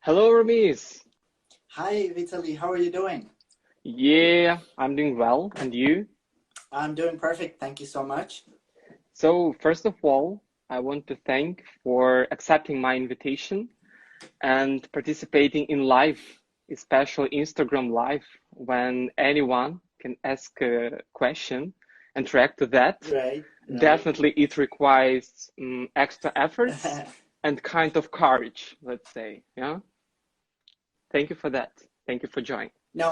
Hello, Ramis. Hi, Vitaly. How are you doing? Yeah, I'm doing well. And you? I'm doing perfect. Thank you so much. So, first of all, I want to thank for accepting my invitation and participating in live, especially Instagram live, when anyone can ask a question and react to that. Right, right. Definitely, it requires extra efforts and kind of courage, let's say. Yeah. Thank you for that. Thank you for joining. No,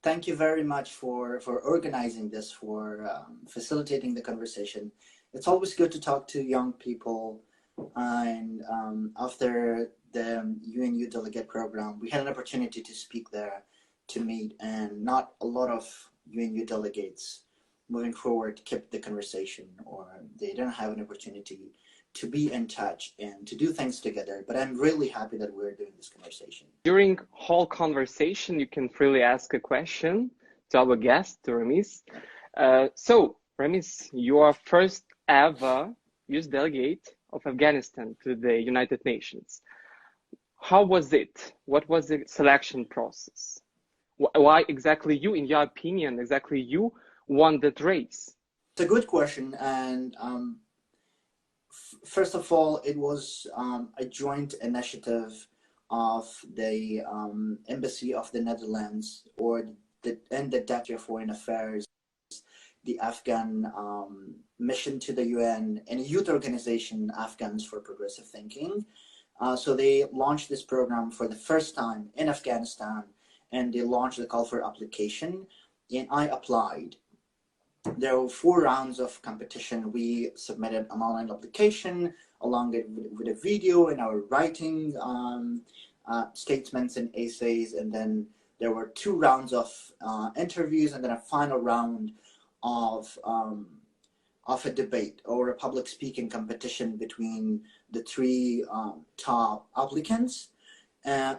thank you very much for organizing this, for facilitating the conversation. It's always good to talk to young people. And after the UNU delegate program, we had an opportunity to speak there, to meet, and not a lot of UNU delegates moving forward kept the conversation, or they didn't have an opportunity to be in touch and to do things together. But I'm really happy that we're doing this conversation. During whole conversation, you can freely ask a question to our guest, to Ramis. So, Ramis, you are first ever US delegate of Afghanistan to the United Nations. How was it? What was the selection process? Why exactly you, in your opinion, exactly you won that race? It's a good question, and first of all, it was a joint initiative of the Embassy of the Netherlands, or and the Director of Foreign Affairs, the Afghan mission to the UN, and a youth organization, Afghans for Progressive Thinking. So they launched this program for the first time in Afghanistan, and they launched the call for application, and I applied. There were 4 rounds of competition. We submitted an online application along with a video and our writing statements and essays, and then there were 2 rounds of interviews, and then a final round of a debate or a public speaking competition between the three top applicants,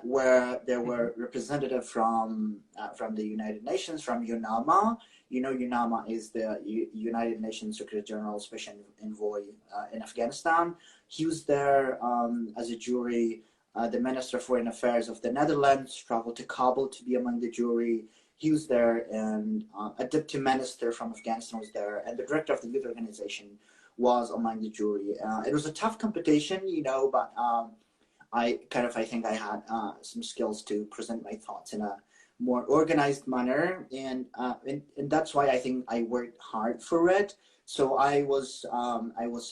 where there were representatives from the United Nations, from UNAMA. You know, UNAMA is the United Nations Secretary General Special Envoy in Afghanistan. He was there as a jury. The Minister of Foreign Affairs of the Netherlands traveled to Kabul to be among the jury. He was there, and a deputy minister from Afghanistan was there, and the director of the youth organization was among the jury. It was a tough competition, but I think I had some skills to present my thoughts in a more organized manner, and that's why I think I worked hard for it. So I was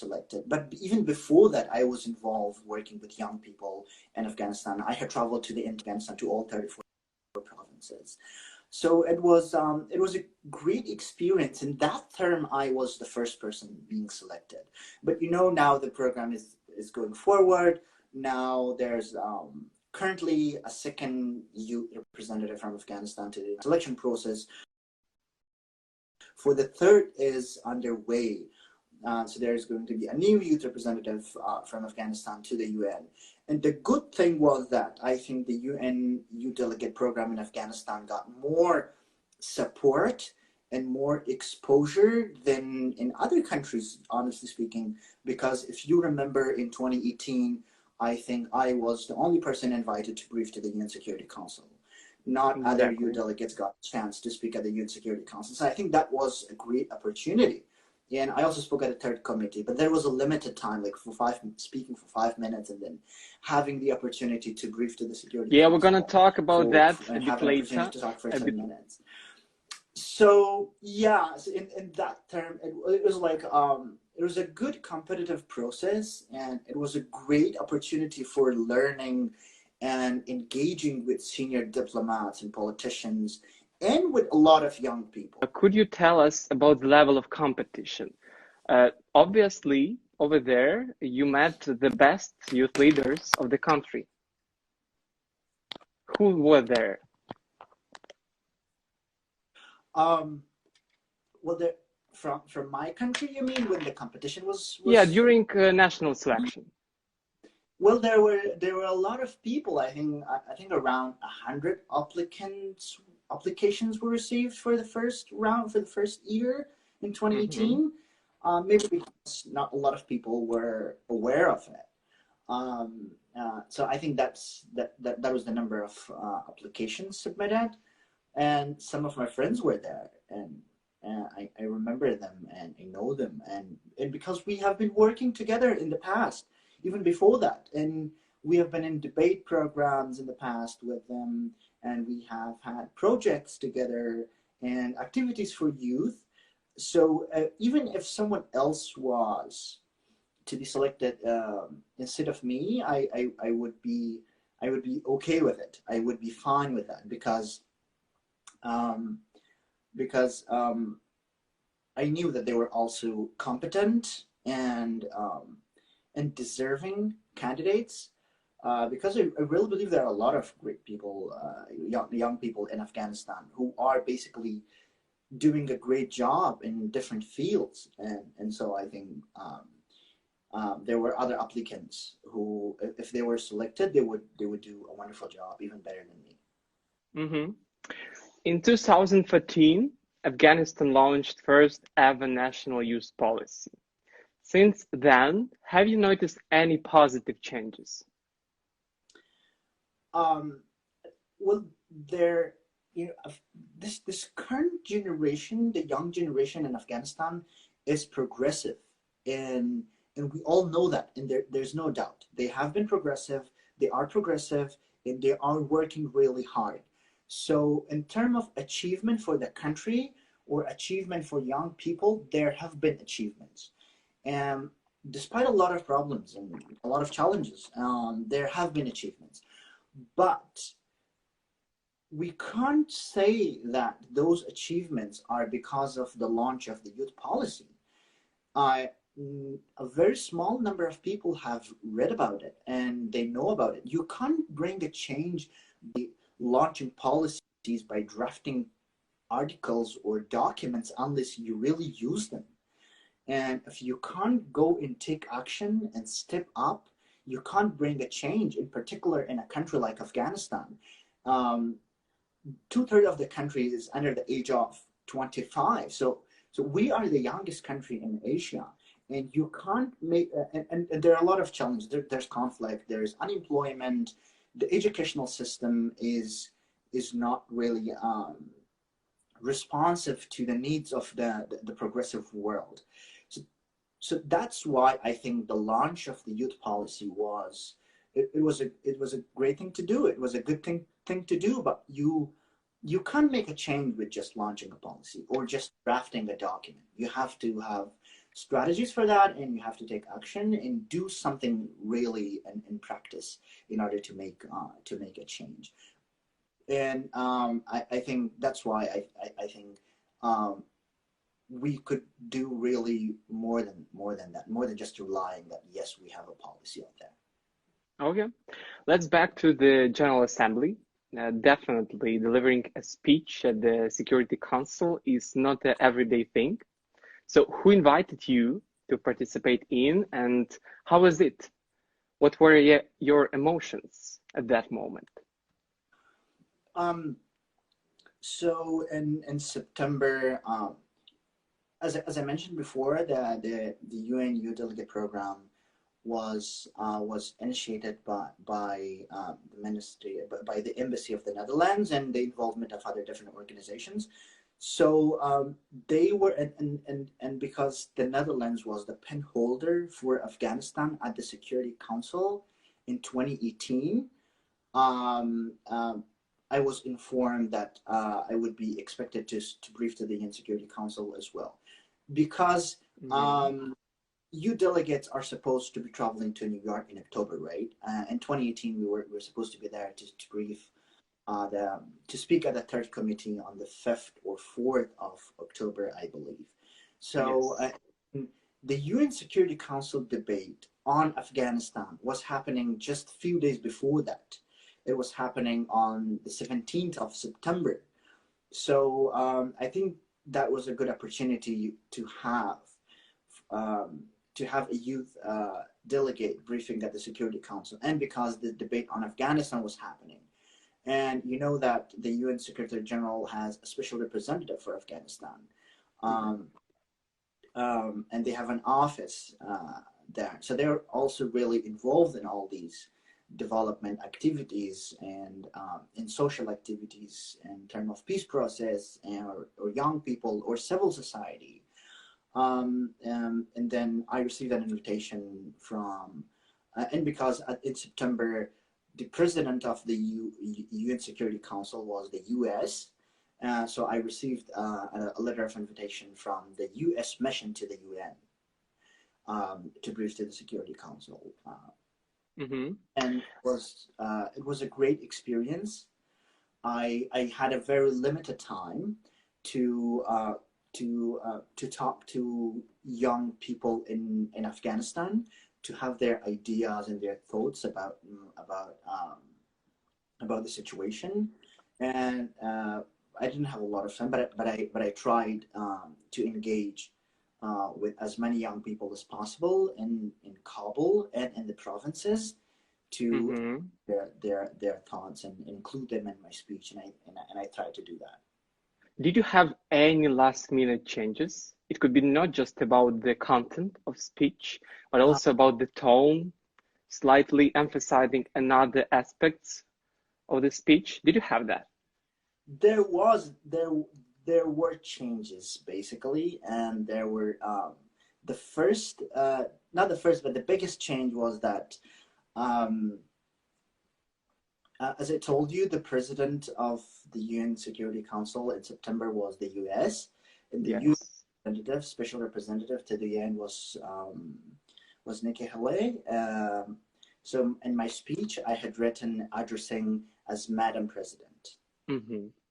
selected. But even before that, I was involved working with young people in Afghanistan. I had traveled to Afghanistan, to all 34 provinces. So it was a great experience. In that term, I was the first person being selected. But now the program is going forward. Now there's currently a second youth representative from Afghanistan to the selection process. For the third is underway. So there's going to be a new youth representative from Afghanistan to the UN. And the good thing was that I think the UN youth delegate program in Afghanistan got more support and more exposure than in other countries, honestly speaking, because if you remember in 2018, I think I was the only person invited to brief to the UN Security Council. Not other Exactly. youth delegates got a chance to speak at the UN Security Council. So I think that was a great opportunity. And I also spoke at a third committee, but there was a limited time, like speaking for 5 minutes, and then having the opportunity to brief to the Security Yeah, we're gonna Council talk about that a and bit have an opportunity later. to talk for A bit. 10 minutes. So yeah, so in that term, it was like it was a good competitive process, and it was a great opportunity for learning and engaging with senior diplomats and politicians, and with a lot of young people. Could you tell us about the level of competition? Obviously, over there, you met the best youth leaders of the country. Who were there? Um, well, from my country, you mean, when the competition Yeah, was during national selection. well, there were a lot of people. I think around 100 applications were received for the first round, for the first year in Hmm. 2018. Maybe because not a lot of people were aware of it. So I think that was the number of applications submitted, and some of my friends were there, and I remember them and I know them, and because we have been working together in the past, even before that, and we have been in debate programs in the past with them, and we have had projects together and activities for youth. So even if someone else was to be selected instead of me, I would be okay with it. I would be fine with that um, because I knew that they were also competent and deserving candidates. Because I really believe there are a lot of great people, young people in Afghanistan who are basically doing a great job in different fields, and so I think there were other applicants who, if they were selected, they would do a wonderful job, even better than me. Mm-hmm. In 2014, Afghanistan launched first ever national youth policy. Since then, have you noticed any positive changes? Um, well, there, you know, this current generation, the young generation in Afghanistan, is progressive, and and we all know that, and there's no doubt they have been progressive, they are progressive, and they are working really hard. So, in terms of achievement for the country or achievement for young people, there have been achievements, and despite a lot of problems and a lot of challenges, there have been achievements, but we can't say that those achievements are because of the launch of the youth policy. I, a very small number of people have read about it and they know about it. You can't bring a change by launching policies, by drafting articles or documents, unless you really use them. And if you can't go and take action and step up, you can't bring a change, in particular in a country like Afghanistan. Um, Two-thirds of the country is under the age of 25. So we are the youngest country in Asia, and you can't make. And there are a lot of challenges. There's conflict. There's unemployment. The educational system is not really responsive to the needs of the progressive world. So so that's why I think the launch of the youth policy was it was a great thing to do. It was a good thing to do, but you can't make a change with just launching a policy or just drafting a document. You have to have strategies for that, and you have to take action and do something really in practice in order to make a change. And I think that's why I think um, we could do really more than that, more than just relying that yes, we have a policy out there. Okay, let's back to the General Assembly. Definitely, delivering a speech at the Security Council is not an everyday thing. So, who invited you to participate in, and how was it? What were your emotions at that moment? Um, so in September, as I mentioned before, the UN Youth Delegate Program was initiated by the ministry, by the embassy of the Netherlands, and the involvement of other different organizations. So they were, and because the Netherlands was the pen holder for Afghanistan at the Security Council in 2018, um, um, I was informed that I would be expected to brief to the UN Security Council as well, because Mm-hmm. you delegates are supposed to be traveling to New York in October, right? In 2018, we were supposed to be there to brief to speak at the third committee on the 5th or 4th of October, I believe. So Yes. the UN Security Council debate on Afghanistan was happening just a few days before that. It was happening on the 17th of September. So I think that was a good opportunity um, to have a youth delegate briefing at the Security Council, and because the debate on Afghanistan was happening. And you know that the UN Secretary General has a special representative for Afghanistan. Mm-hmm. Um, and they have an office there. So they're also really involved in all these development activities and in social activities in terms of peace process or young people or civil society. And then I received an invitation from, and because in September, the president of the UN Security Council was the US. So I received a letter of invitation from the US mission to the UN to brief to the Security Council. And it was a great experience. I had a very limited time to talk to young people in Afghanistan, to have their ideas and their thoughts about the situation. And I didn't have a lot of time, but I tried to engage with as many young people as possible in Kabul and in the provinces, to their thoughts and include them in my speech, and I tried to do that. Did you have any last minute changes? It could be not just about the content of speech, but also about the tone, slightly emphasizing another aspects of the speech. Did you have that? There were changes, basically, and there were the first, not the first, but the biggest change was that as I told you, the president of the UN Security Council in September was the US, and the UN representative, special representative to the UN was Nikki Haley. So in my speech, I had written addressing as Madam President.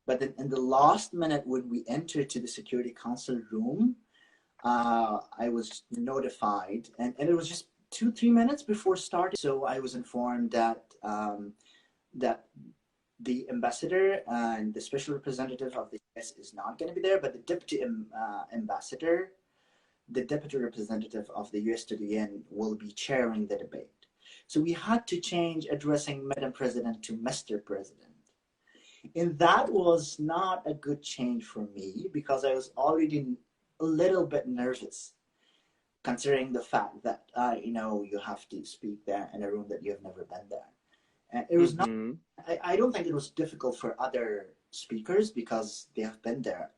But then in the last minute, when we entered to the Security Council room, I was notified, and it was just 2-3 minutes before starting. So I was informed that that the ambassador and the special representative of the US is not going to be there, but the deputy ambassador, the deputy representative of the US to the UN, will be chairing the debate. So we had to change addressing Madam President to Mr. President. And that was not a good change for me, because I was already a little bit nervous, considering the fact that, you have to speak there in a room that you have never been there. And it was not, I don't think it was difficult for other speakers, because they have been there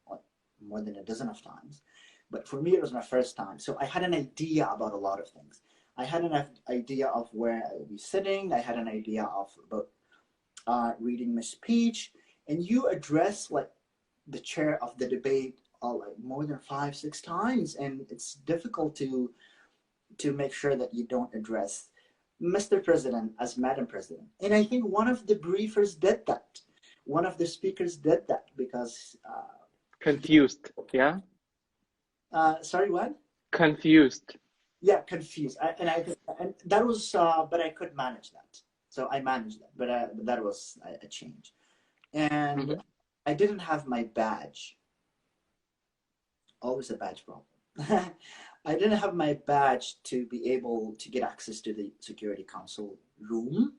more than a dozen of times. But for me, it was my first time. So I had an idea about a lot of things. I had an idea of where I would be sitting. I had an idea about reading my speech. And you address the chair of the debate more than 5-6 times. And it's difficult to make sure that you don't address Mr. President as Madam President. And I think one of the briefers did that. One of the speakers did that because... confused, yeah? Sorry, what? Confused. Yeah, confused. And that was, but I could manage that. So I managed that, but that was a change. And I didn't have my badge. Always a badge problem. I didn't have my badge to be able to get access to the Security Council room.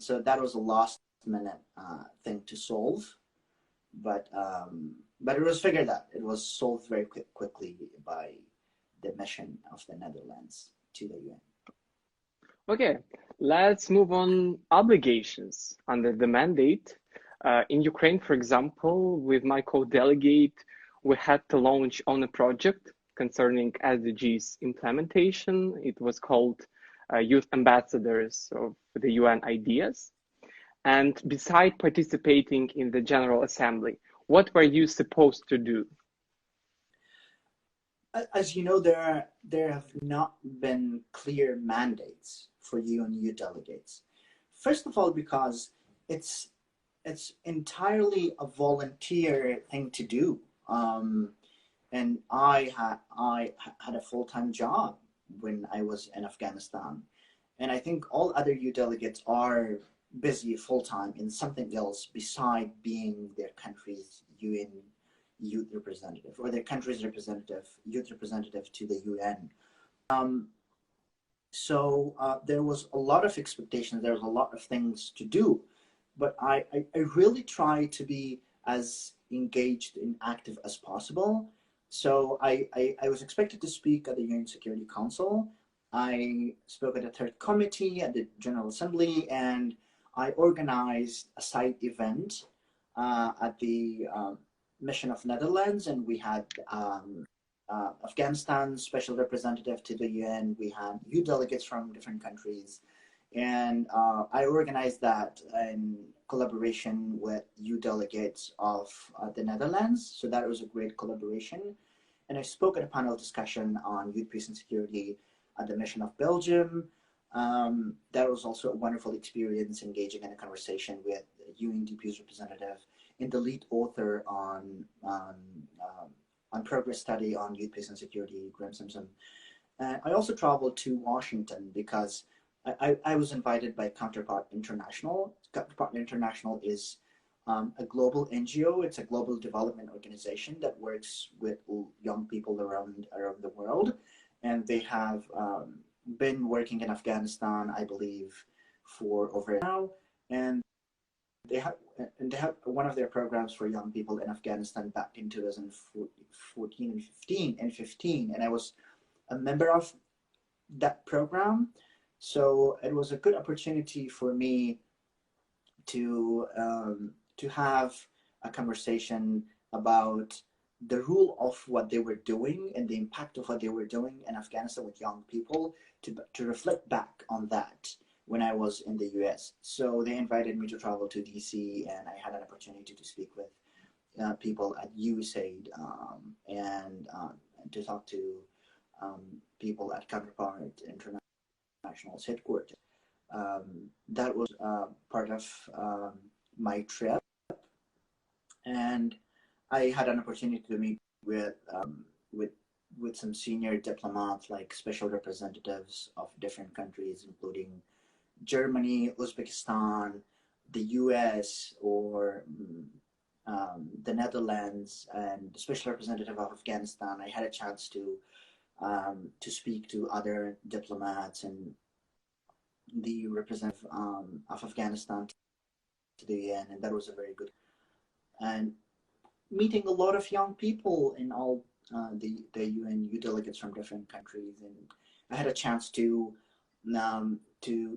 So that was a last minute thing to solve. But it was figured out. It was solved very quickly by the mission of the Netherlands to the UN. Okay, let's move on. Obligations under the mandate. In Ukraine, for example, with my co-delegate, we had to launch on a project concerning SDGs implementation. It was called Youth Ambassadors of the UN Ideas. And beside participating in the General Assembly, what were you supposed to do? As you know, there have not been clear mandates for you and youth delegates. First of all, because it's entirely a volunteer thing to do. And I had a full-time job when I was in Afghanistan. And I think all other youth delegates are busy full-time in something else beside being their country's UN youth representative, or their country's youth representative to the UN. So there was a lot of expectations. There was a lot of things to do, but I really tried to be as engaged and active as possible. So I was expected to speak at the UN Security Council. I spoke at the third committee at the General Assembly, and I organized a side event at the Mission of Netherlands, and we had Afghanistan special representative to the UN. We had youth delegates from different countries, and I organized that in collaboration with youth delegates of the Netherlands. So that was a great collaboration. And I spoke at a panel discussion on youth, peace, and security at the Mission of Belgium. That was also a wonderful experience engaging in a conversation with UNDP's representative and the lead author on progress study on youth, peace, and security, Graham Simpson. I also traveled to Washington because I was invited by Counterpart International. Counterpart International is a global NGO. It's a global development organization that works with young people around the world. And they have been working in Afghanistan, I believe, for over now. And they have one of their programs for young people in Afghanistan back in 2014 and 15. And I was a member of that program. So it was a good opportunity for me to have a conversation about the rule of what they were doing and the impact of what they were doing in Afghanistan with young people, to reflect back on that when I was in the US. So they invited me to travel to DC, and I had an opportunity to speak with people at USAID and to talk to people at Counterpart International's headquarters. That was part of my trip, and I had an opportunity to meet with some senior diplomats, like special representatives of different countries, including Germany, Uzbekistan, the US, or the Netherlands, and the special representative of Afghanistan. I had a chance to speak to other diplomats and the representative of Afghanistan to the UN, and that was a very good. And meeting a lot of young people in all the UN youth delegates from different countries, and I had a chance to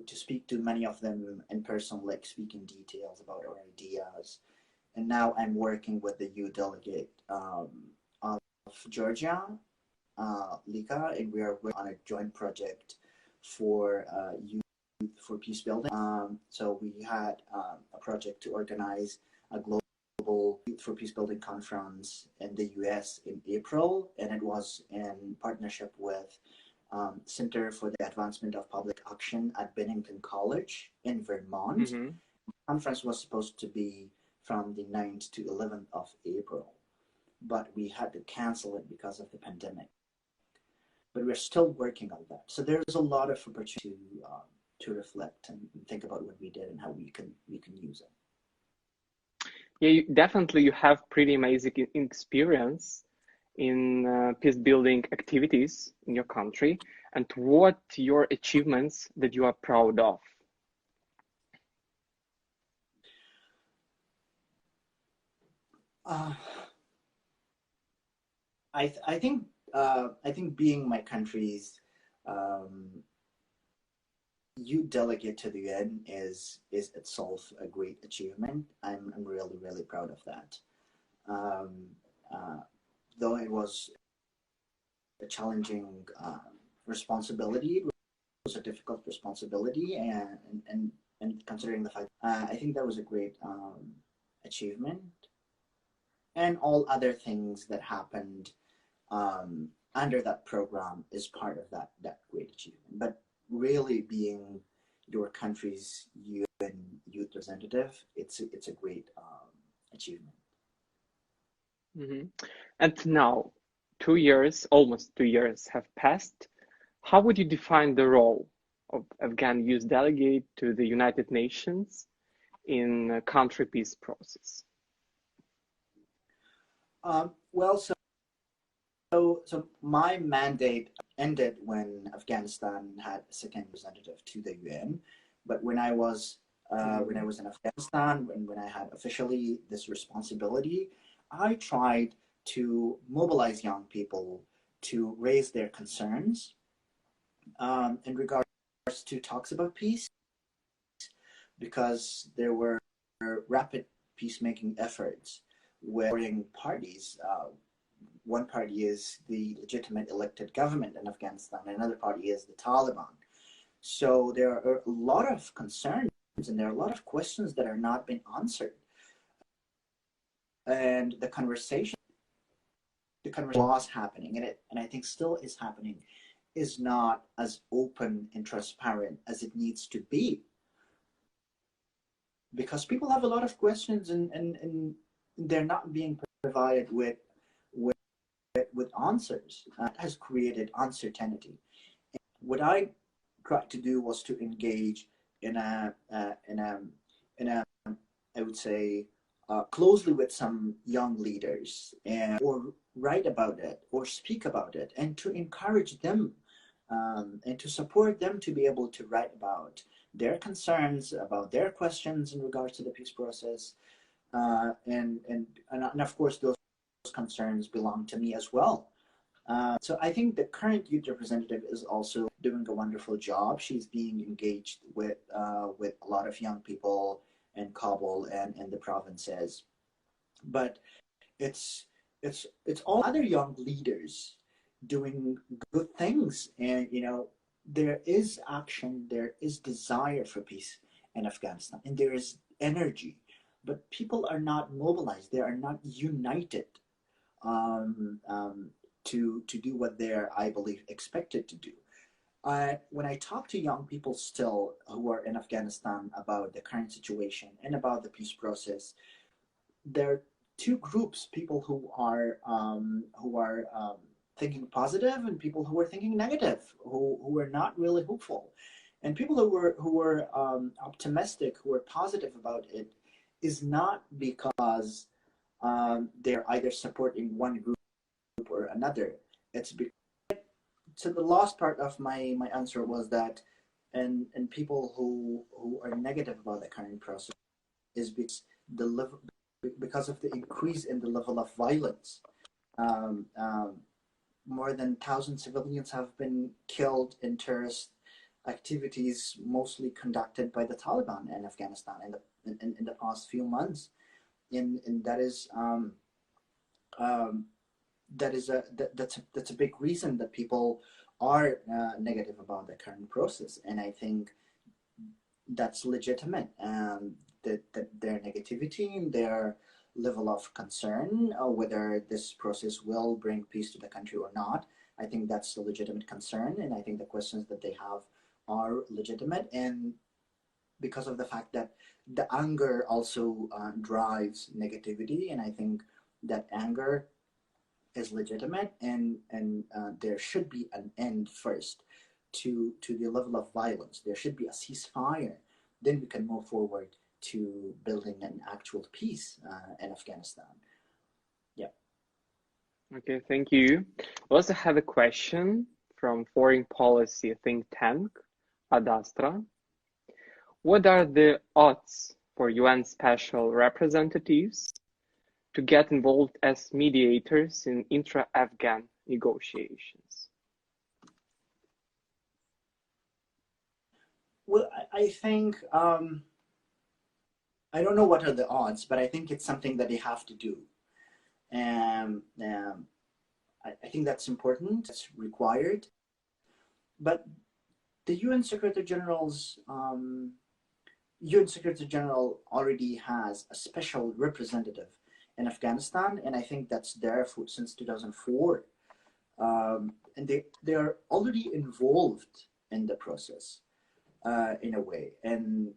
speak to many of them in person, like speaking details about our ideas. And now I'm working with the youth delegate of Georgia, Lika, and we are working on a joint project for youth for peace building. So we had a project to organize a global Youth for Peace Building conference in the US in April, and it was in partnership with Center for the Advancement of Public Action at Bennington College in Vermont. Mm-hmm. The conference was supposed to be from the 9th to 11th of April, but we had to cancel it because of the pandemic. But we're still working on that. So there's a lot of opportunity to reflect and think about what we did and how we can use it. Yeah, definitely you have pretty amazing experience in peace building activities in your country. And what your achievements that you are proud of? I think being my country's youth delegate to the UN is itself a great achievement. I'm really proud of that. Though it was a challenging responsibility, it was a difficult responsibility, and considering the fact, I think that was a great achievement. And all other things that happened under that program is part of that great achievement. But really, being your country's UN youth representative, it's a great achievement. Mm-hmm. And now, almost 2 years have passed. How would you define the role of Afghan youth delegate to the United Nations in a country peace process? So my mandate ended when Afghanistan had a second representative to the UN. But when I was in Afghanistan, when I had officially this responsibility, I tried to mobilize young people to raise their concerns in regards to talks about peace, because there were rapid peacemaking efforts with warring parties. One party is the legitimate elected government in Afghanistan, and another party is the Taliban. So there are a lot of concerns and there are a lot of questions that are not being answered. And the conversation was happening, and I think still is happening, is not as open and transparent as it needs to be. Because people have a lot of questions and they're not being provided with answers. That has created uncertainty. And what I tried to do was to engage in a I would say closely with some young leaders, and or write about it or speak about it, and to encourage them and to support them to be able to write about their concerns, about their questions in regards to the peace process, and of course those concerns belong to me as well. So I think the current youth representative is also doing a wonderful job. She's being engaged with a lot of young people in Kabul and in the provinces, but it's all other young leaders doing good things, and there is action, there is desire for peace in Afghanistan, and there is energy, but people are not mobilized, they are not united um, um, to do what they're, I believe, expected to do. When I talk to young people still who are in Afghanistan about the current situation and about the peace process, there are two groups: people who are thinking positive, and people who are thinking negative, who are not really hopeful. And people who were optimistic, who are positive about it, is not because they're either supporting one group or another. It's because, so the last part of my answer was that, and people who are negative about the current process is because of the increase in the level of violence. Um, um, More than 1,000 civilians have been killed in terrorist activities, mostly conducted by the Taliban in Afghanistan in the past few months. And that's a big reason that people are negative about the current process, and I think that's legitimate. That their negativity and their level of concern, whether this process will bring peace to the country or not, I think that's a legitimate concern, and I think the questions that they have are legitimate. And because of the fact that the anger also drives negativity, and I think that anger is legitimate, and there should be an end first to the level of violence. There should be a ceasefire. Then we can move forward to building an actual peace in Afghanistan. Yeah. Okay, thank you. We also have a question from foreign policy think tank, Adastra. What are the odds for UN special representatives to get involved as mediators in intra-Afghan negotiations? Well, I think I don't know what are the odds, but I think it's something that they have to do. And I think that's important. It's required. But the UN Secretary General's UN Secretary General already has a special representative in Afghanistan, and I think that's there since 2004. And they are already involved in the process in a way, and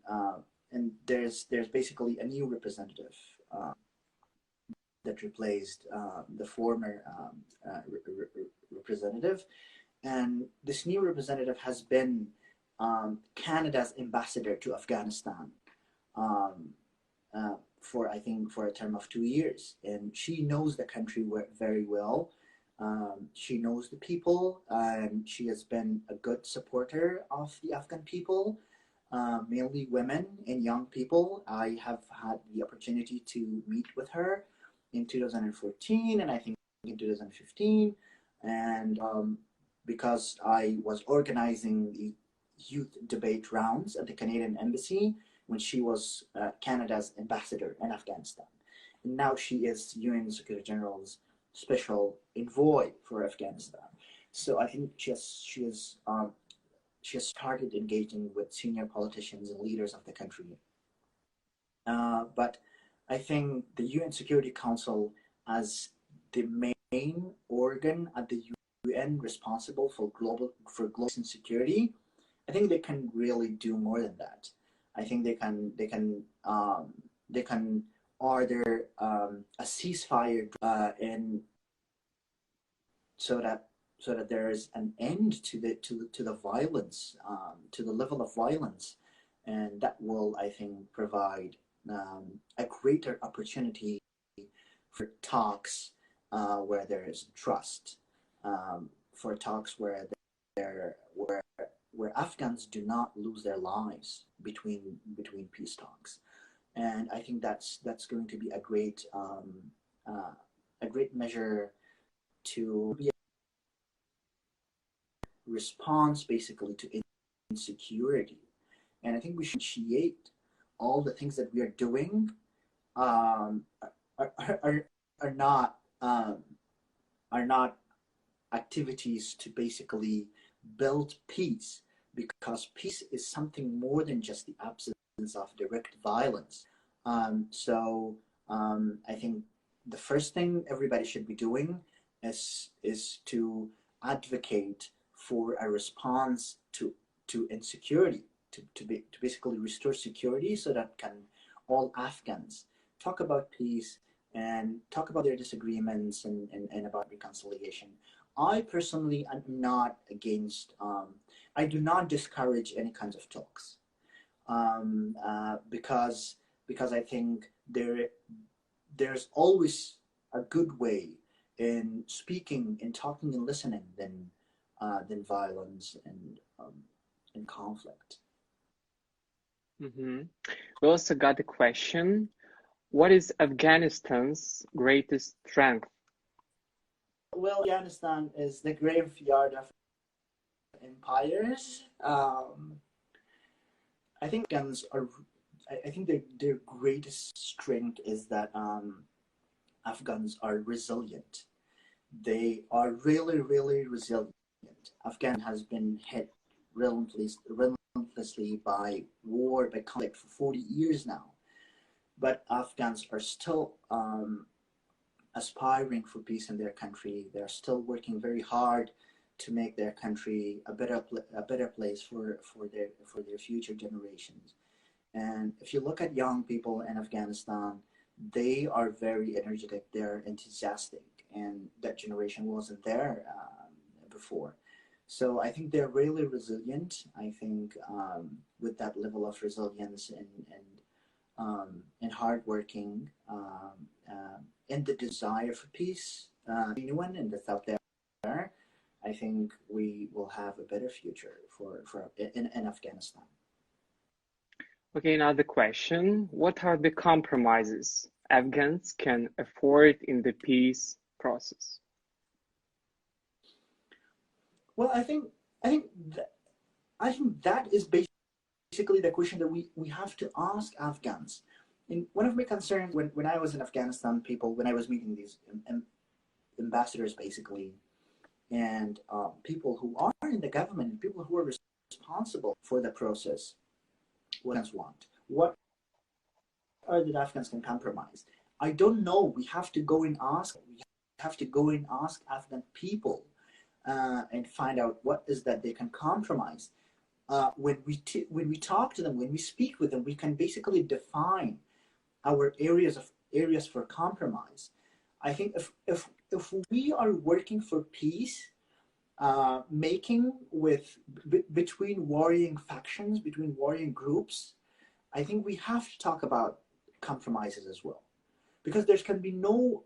there's basically a new representative that replaced the former representative, and this new representative has been Canada's ambassador to Afghanistan for, I think, for a term of 2 years, and she knows the country very well. She knows the people, and she has been a good supporter of the Afghan people, mainly women and young people. I have had the opportunity to meet with her in 2014, and I think in 2015, and because I was organizing the youth debate rounds at the Canadian Embassy when she was Canada's ambassador in Afghanistan. And now she is UN Secretary General's special envoy for Afghanistan. So I think she has started engaging with senior politicians and leaders of the country. But I think the UN Security Council, as the main organ at the UN responsible for global security, I think they can really do more than that. I think they can order a ceasefire and so that there is an end to the violence, to the level of violence, and that will, I think, provide a greater opportunity for talks where there is trust, for talks where Afghans do not lose their lives between peace talks, and I think that's going to be a great measure to be a response basically to insecurity, and I think we should initiate all the things that we are doing are not activities to basically build peace, because peace is something more than just the absence of direct violence. I think the first thing everybody should be doing is to advocate for a response to insecurity, to basically restore security, so that can all Afghans talk about peace and talk about their disagreements and about reconciliation. I personally am not against, I do not discourage any kinds of talks, because I think there's always a good way in speaking, in talking and listening than violence and conflict. Mm-hmm. We also got a question. What is Afghanistan's greatest strength? Well, Afghanistan is the graveyard of empires. I think Afghans are. I think their greatest strength is that Afghans are resilient. They are really, really resilient. Afghan has been hit relentlessly by war, by conflict for 40 years now. But Afghans are still aspiring for peace in their country. They're still working very hard to make their country a better place for their future generations. And if you look at young people in Afghanistan, they are very energetic. They're enthusiastic, and that generation wasn't there before. So I think they're really resilient. I think with that level of resilience and hardworking, and the desire for peace, anyone and that's out there, I think we will have a better future in Afghanistan. Okay, now the question, what are the compromises Afghans can afford in the peace process? Well, I think that is basically the question that we have to ask Afghans. And one of my concerns when I was in Afghanistan, when I was meeting these ambassadors basically, and people who are in the government, people who are responsible for the process, what Afghans want, what are the Afghans can compromise? I don't know. We have to go and ask. We have to go and ask Afghan people and find out what is that they can compromise. When we talk to them, when we speak with them, we can basically define our areas for compromise. I think if we are working for peace, making between warring factions, between warring groups, I think we have to talk about compromises as well, because there can be no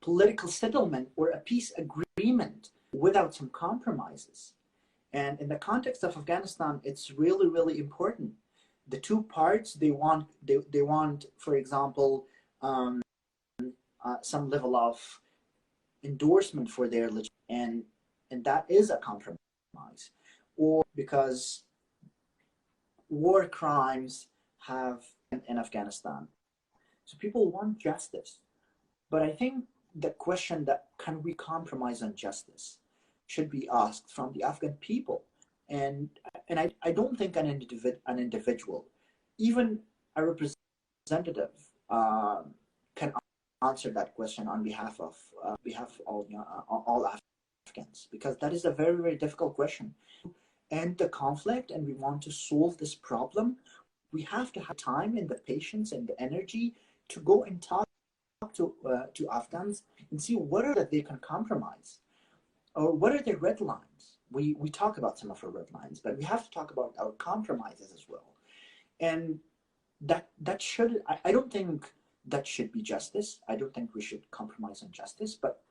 political settlement or a peace agreement without some compromises. And in the context of Afghanistan, it's really, really important. The two parts, they want, for example, some level of endorsement for their legit, and that is a compromise, or because war crimes have in Afghanistan. So people want justice. But I think the question that can we compromise on justice should be asked from the Afghan people. And I don't think an individual, even a representative, can answer that question on behalf of all Afghans, because that is a very, very difficult question. End the conflict and we want to solve this problem, we have to have time and the patience and the energy to go and talk to Afghans and see what are that they can compromise, or what are their red lines. We talk about some of our red lines, but we have to talk about our compromises as well. And that should, I don't think that should be justice. I don't think we should compromise on justice, but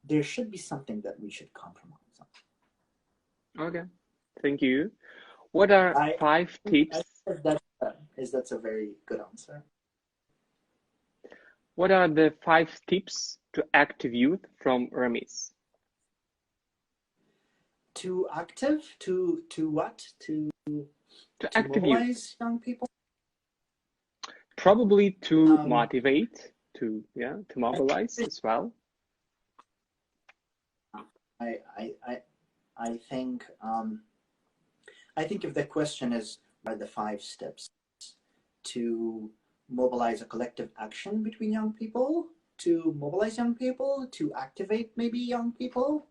there should be something that we should compromise on. Okay, thank you. What are 5 tips? That's a very good answer. What are the 5 tips to active youth from Ramiz? To active, to what? To active mobilize youth. Young people? Probably to motivate, to mobilize as well. I think if the question is, what are the 5 steps to mobilize a collective action between young people, to mobilize young people, to activate maybe young people,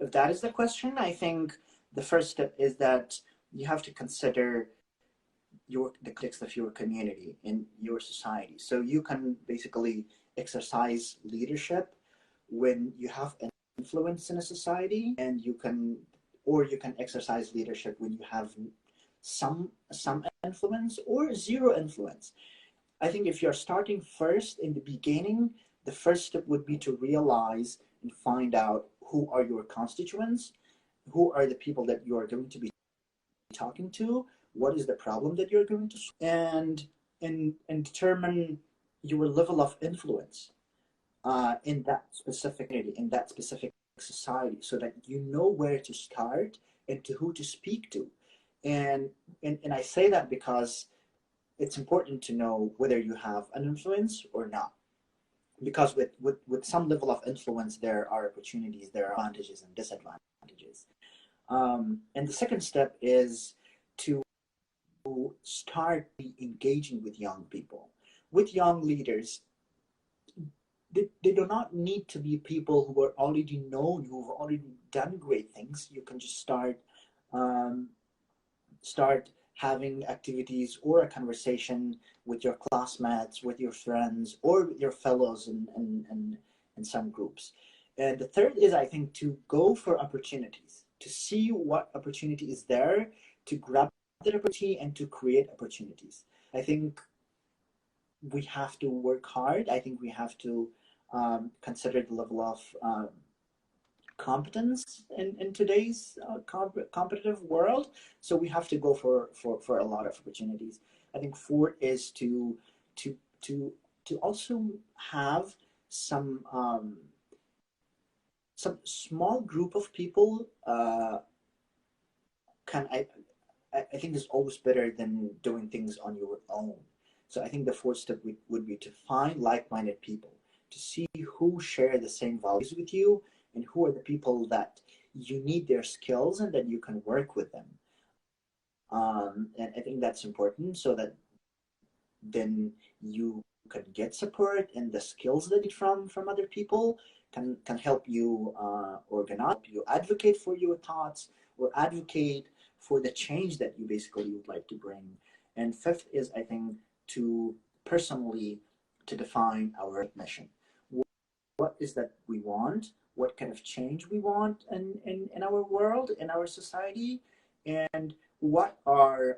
if that is the question, I think the first step is that you have to consider the context of your community in your society. So you can basically exercise leadership when you have influence in a society, and you can exercise leadership when you have some influence or zero influence. I think if you're starting first in the beginning, the first step would be to realize and find out who are your constituents, who are the people that you are going to be talking to, what is the problem that you're going to solve, and determine your level of influence in that specific community, in that specific society, so that you know where to start and to who to speak to. And I say that because it's important to know whether you have an influence or not. Because with some level of influence, there are opportunities, there are advantages and disadvantages. And the second step is to start engaging with young people, with young leaders. They do not need to be people who are already known, who have already done great things. You can just start having activities or a conversation with your classmates, with your friends, or with your fellows in some groups. And the third is, I think, to go for opportunities, to see what opportunity is there, to grab that opportunity and to create opportunities. I think we have to work hard. I think we have to consider the level of competence in today's competitive world. So we have to go for a lot of opportunities. I think 4 is to also have some small group of people. I think is always better than doing things on your own. So I think the 4th step would be to find like-minded people, to see who share the same values with you, and who are the people that you need their skills and that you can work with them. And I think that's important, so that then you can get support, and the skills that you from other people can help you organize, you advocate for your thoughts, or advocate for the change that you basically would like to bring. And 5th is, I think, to personally to define our mission. What is that we want? What kind of change we want in our world, in our society, and what are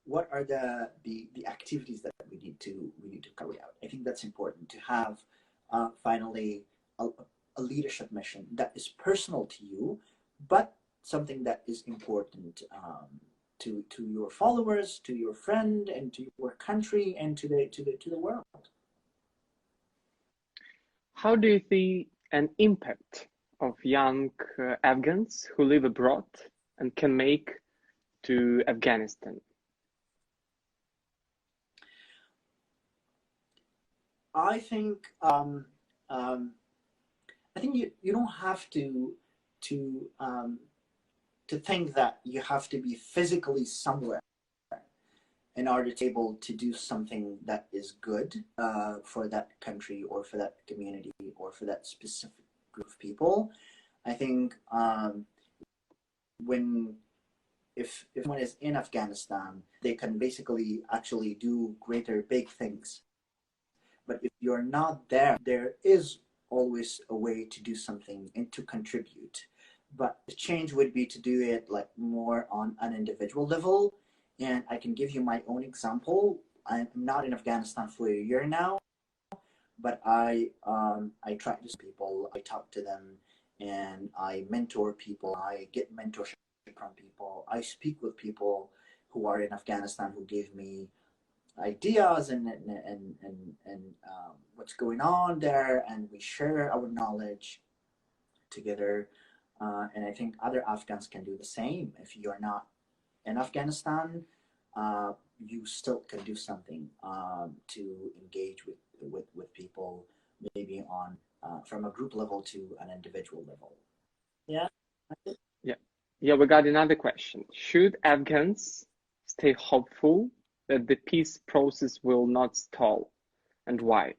the activities that we need to carry out. I think that's important to have finally a leadership mission that is personal to you, but something that is important to your followers, to your friend, and to your country, and to the world. how do you see an impact of young Afghans who live abroad and can make to Afghanistan? I think you don't have to think that you have to be physically somewhere in order to be able to do something that is good for that country or for that community or for that specific group of people. I think if someone is in Afghanistan, they can basically actually do greater big things. But if you're not there, there is always a way to do something and to contribute. But the change would be to do it like more on an individual level. And I can give you my own example. I'm not in Afghanistan for a year now, but I try to see people, I talk to them, and I mentor people. I get mentorship from people. I speak with people who are in Afghanistan who gave me ideas and what's going on there, and we share our knowledge together. And I think other Afghans can do the same. If you're not in Afghanistan, you still can do something to engage with people, maybe on from a group level to an individual level. Yeah. Yeah, we got another question. Should Afghans stay hopeful that the peace process will not stall, and why?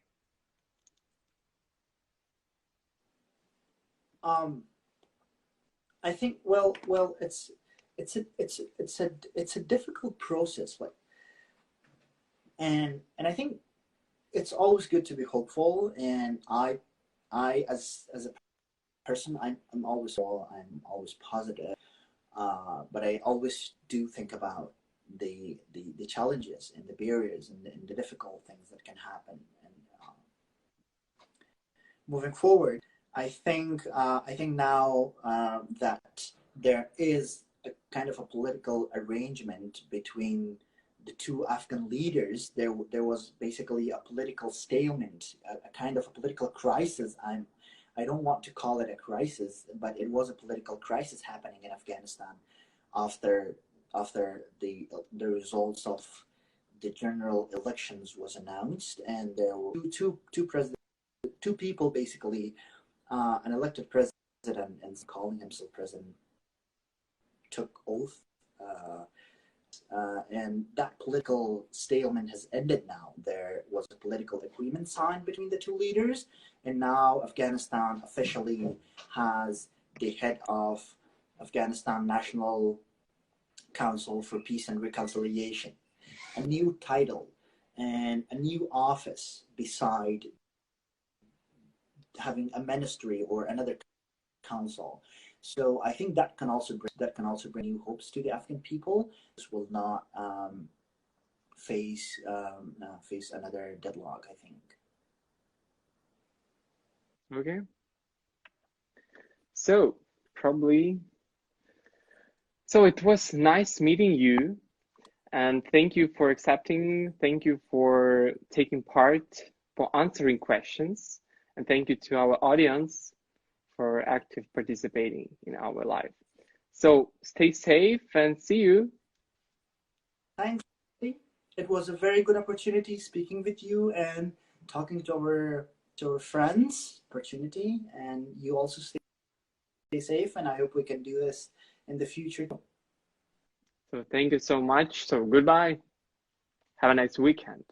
I think it's a difficult process, like, and I think it's always good to be hopeful. And I as a person, I'm always positive, but I always do think about the challenges and the barriers and the difficult things that can happen. And moving forward, I think now that there is a kind of a political arrangement between the two Afghan leaders, there was basically a political stalemate, a kind of a political crisis. I don't want to call it a crisis, but it was a political crisis happening in Afghanistan after the results of the general elections was announced, and there were two people basically, an elected president and calling himself president took oath, and that political stalemate has ended now. There was a political agreement signed between the two leaders, and now Afghanistan officially has the head of Afghanistan National Council for Peace and Reconciliation, a new title and a new office beside having a ministry or another council. So I think that can also bring new hopes to the Afghan people. This will not face another deadlock, I think. Okay. So it was nice meeting you, and thank you for accepting. Thank you for taking part, for answering questions, and thank you to our audience for active participating in our live. So stay safe and see you. Thanks. It was a very good opportunity speaking with you and talking to our friends. Opportunity, and you also stay safe. And I hope we can do this in the future. So thank you so much. So goodbye. Have a nice weekend.